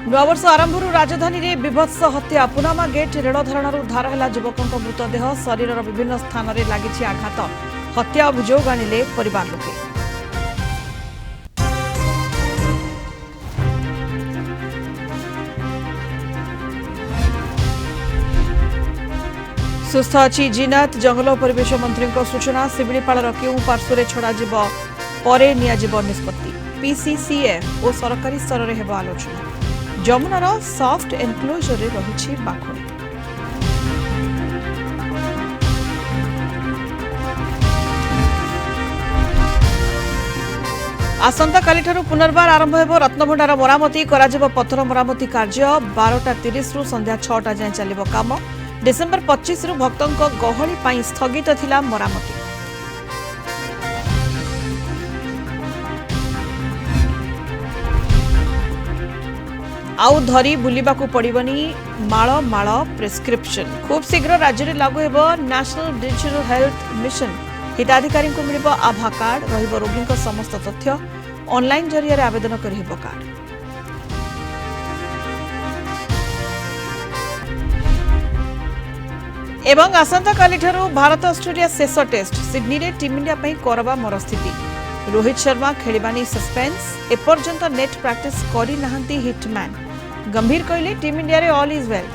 नववर्ष आरंभ राजधानी रे विभत्स हत्या पुनामा गेट रेल धारणा उद्धार है युवकों मृतदेह शरीर विभिन्न स्थान में लगी आघात हत्या अभियोग आनिले परिवार लोके सुस्थ अच्छी जीनाथ जंगल और परिवेश मंत्री सूचना शिविड़ीपाड़ क्यों पार्श्व छड़ा निष्पत्ति पीसीसीएफ और सरकारी स्तर में हेब आलोचना जमुनार सॉफ्ट एनक्लोजर रे रही बाखुणी आसंता काली ठारू पुनर्बार आरंभ हेब रत्नभंडार मरामती कराजिबो पत्थर मरामती कार्य 12:30 रु संध्या 6टा जाए चलिबो काम डिसेंबर 25 रु भक्तों गहली पाई स्थगित थिला मरामती आउ धरी बुलिबाकू पड़िबनी माळ माळ प्रेस्क्रिप्शन खूब शीघ्र राज्य में लागू हेब नेशनल डिजिटल हेल्थ मिशन हिताधिकारी को मिलिबो आभा कार्ड रहिबो रोगी समस्त तथ्य ऑनलाइन जरिया आवेदन कर हेबो कार्ड एवं आसंता काली ठारू भारत ऑस्ट्रेलिया शेष टेस्ट सिडनी रे टीम इंडिया पई करबा मनस्थिति रोहित शर्मा खेलिबानी सस्पेंस एपर्यंत नेट प्रैक्टिस करी नाहंती हिटमैन गंभीर कहले टीम इंडिया रे ऑल इज वेल